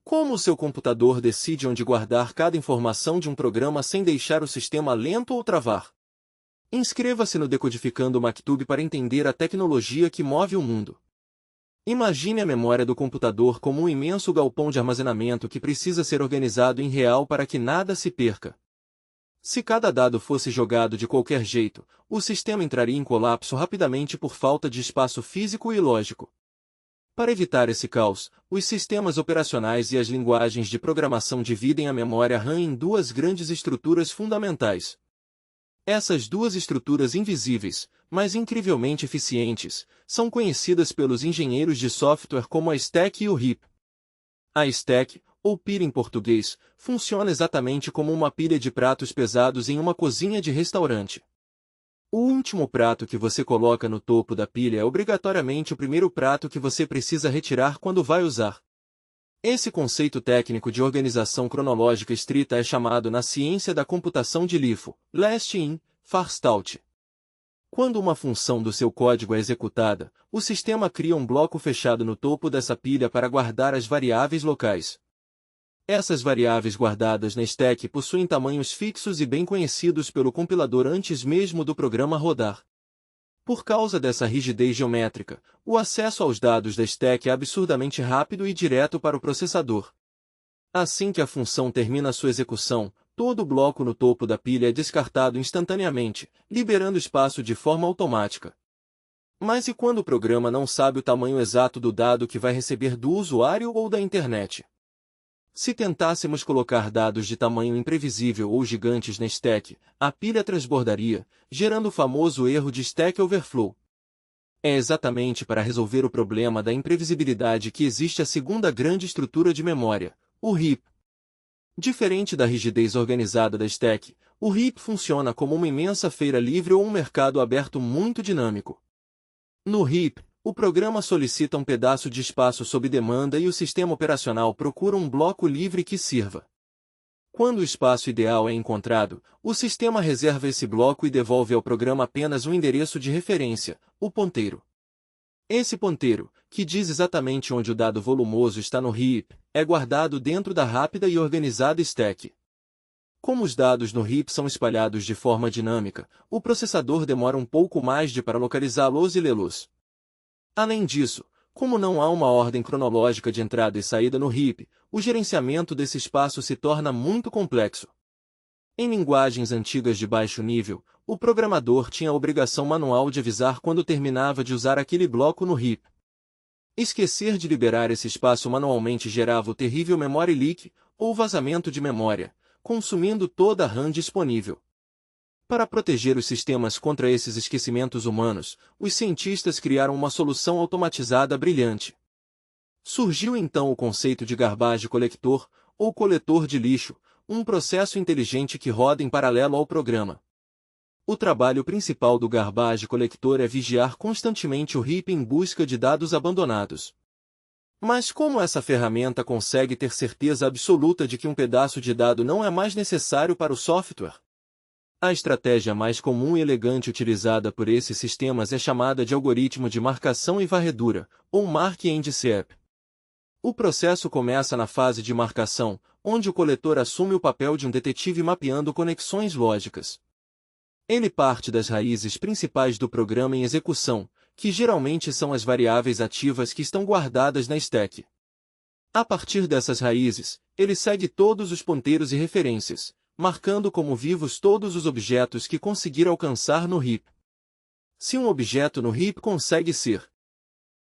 Como o seu computador decide onde guardar cada informação de um programa sem deixar o sistema lento ou travar? Inscreva-se no Decodificando Maktub para entender a tecnologia que move o mundo. Imagine a memória do computador como um imenso galpão de armazenamento que precisa ser organizado em real para que nada se perca. Se cada dado fosse jogado de qualquer jeito, o sistema entraria em colapso rapidamente por falta de espaço físico e lógico. Para evitar esse caos, os sistemas operacionais e as linguagens de programação dividem a memória RAM em duas grandes estruturas fundamentais. Essas duas estruturas invisíveis, mas incrivelmente eficientes, são conhecidas pelos engenheiros de software como a stack e o heap. A stack, ou pilha em português, funciona exatamente como uma pilha de pratos pesados em uma cozinha de restaurante. O último prato que você coloca no topo da pilha é obrigatoriamente o primeiro prato que você precisa retirar quando vai usar. Esse conceito técnico de organização cronológica estrita é chamado na ciência da computação de LIFO, last in, first out. Quando uma função do seu código é executada, o sistema cria um bloco fechado no topo dessa pilha para guardar as variáveis locais. Essas variáveis guardadas na stack possuem tamanhos fixos e bem conhecidos pelo compilador antes mesmo do programa rodar. Por causa dessa rigidez geométrica, o acesso aos dados da stack é absurdamente rápido e direto para o processador. Assim que a função termina sua execução, todo o bloco no topo da pilha é descartado instantaneamente, liberando espaço de forma automática. Mas e quando o programa não sabe o tamanho exato do dado que vai receber do usuário ou da internet? Se tentássemos colocar dados de tamanho imprevisível ou gigantes na stack, a pilha transbordaria, gerando o famoso erro de Stack Overflow. É exatamente para resolver o problema da imprevisibilidade que existe a segunda grande estrutura de memória, o heap. Diferente da rigidez organizada da stack, o heap funciona como uma imensa feira livre ou um mercado aberto muito dinâmico. No heap, o programa solicita um pedaço de espaço sob demanda e o sistema operacional procura um bloco livre que sirva. Quando o espaço ideal é encontrado, o sistema reserva esse bloco e devolve ao programa apenas um endereço de referência, o ponteiro. Esse ponteiro, que diz exatamente onde o dado volumoso está no heap, é guardado dentro da rápida e organizada stack. Como os dados no heap são espalhados de forma dinâmica, o processador demora um pouco mais para localizá-los e lê-los. Além disso, como não há uma ordem cronológica de entrada e saída no heap, o gerenciamento desse espaço se torna muito complexo. Em linguagens antigas de baixo nível, o programador tinha a obrigação manual de avisar quando terminava de usar aquele bloco no heap. Esquecer de liberar esse espaço manualmente gerava o terrível memory leak, ou vazamento de memória, consumindo toda a RAM disponível. Para proteger os sistemas contra esses esquecimentos humanos, os cientistas criaram uma solução automatizada brilhante. Surgiu então o conceito de garbage collector, ou coletor de lixo, um processo inteligente que roda em paralelo ao programa. O trabalho principal do garbage collector é vigiar constantemente o heap em busca de dados abandonados. Mas como essa ferramenta consegue ter certeza absoluta de que um pedaço de dado não é mais necessário para o software? A estratégia mais comum e elegante utilizada por esses sistemas é chamada de algoritmo de marcação e varredura, ou Mark and Sweep. O processo começa na fase de marcação, onde o coletor assume o papel de um detetive mapeando conexões lógicas. Ele parte das raízes principais do programa em execução, que geralmente são as variáveis ativas que estão guardadas na stack. A partir dessas raízes, ele segue todos os ponteiros e referências, marcando como vivos todos os objetos que conseguir alcançar no heap. Se um objeto no heap consegue ser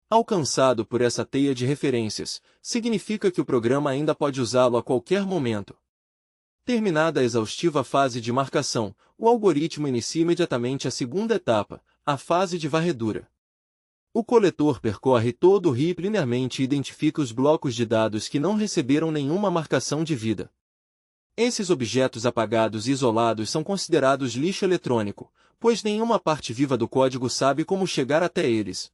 alcançado por essa teia de referências, significa que o programa ainda pode usá-lo a qualquer momento. Terminada a exaustiva fase de marcação, o algoritmo inicia imediatamente a segunda etapa, a fase de varredura. O coletor percorre todo o heap linearmente e identifica os blocos de dados que não receberam nenhuma marcação de vida. Esses objetos apagados e isolados são considerados lixo eletrônico, pois nenhuma parte viva do código sabe como chegar até eles.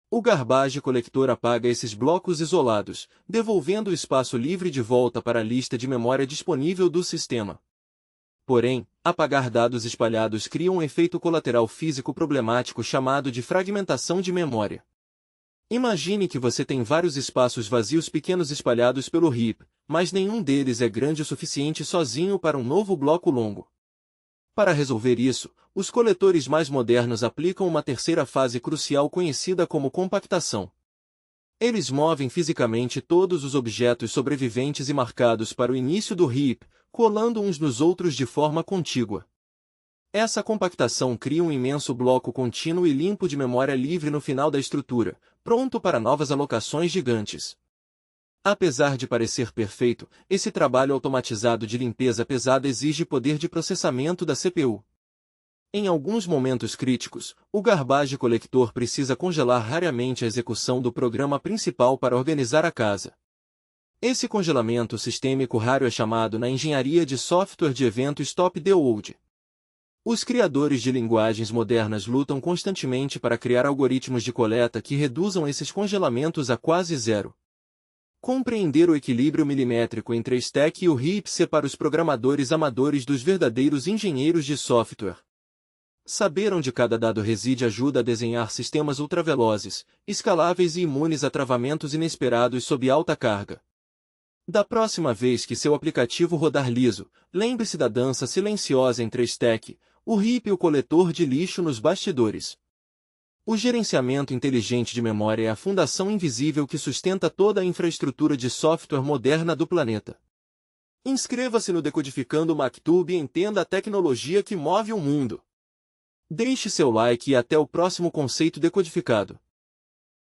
O garbage collector apaga esses blocos isolados, devolvendo o espaço livre de volta para a lista de memória disponível do sistema. Porém, apagar dados espalhados cria um efeito colateral físico problemático chamado de fragmentação de memória. Imagine que você tem vários espaços vazios pequenos espalhados pelo heap, mas nenhum deles é grande o suficiente sozinho para um novo bloco longo. Para resolver isso, os coletores mais modernos aplicam uma terceira fase crucial conhecida como compactação. Eles movem fisicamente todos os objetos sobreviventes e marcados para o início do heap, colando uns nos outros de forma contígua. Essa compactação cria um imenso bloco contínuo e limpo de memória livre no final da estrutura, pronto para novas alocações gigantes. Apesar de parecer perfeito, esse trabalho automatizado de limpeza pesada exige poder de processamento da CPU. Em alguns momentos críticos, o Garbage Collector precisa congelar raramente a execução do programa principal para organizar a casa. Esse congelamento sistêmico raro é chamado na engenharia de software de evento Stop the Hold. Os criadores de linguagens modernas lutam constantemente para criar algoritmos de coleta que reduzam esses congelamentos a quase zero. Compreender o equilíbrio milimétrico entre a stack e o heap separa os programadores amadores dos verdadeiros engenheiros de software. Saber onde cada dado reside ajuda a desenhar sistemas ultravelozes, escaláveis e imunes a travamentos inesperados sob alta carga. Da próxima vez que seu aplicativo rodar liso, lembre-se da dança silenciosa entre a stack, o heap e o coletor de lixo nos bastidores. O gerenciamento inteligente de memória é a fundação invisível que sustenta toda a infraestrutura de software moderna do planeta. Inscreva-se no Decodificando Maktub e entenda a tecnologia que move o mundo. Deixe seu like e até o próximo conceito decodificado.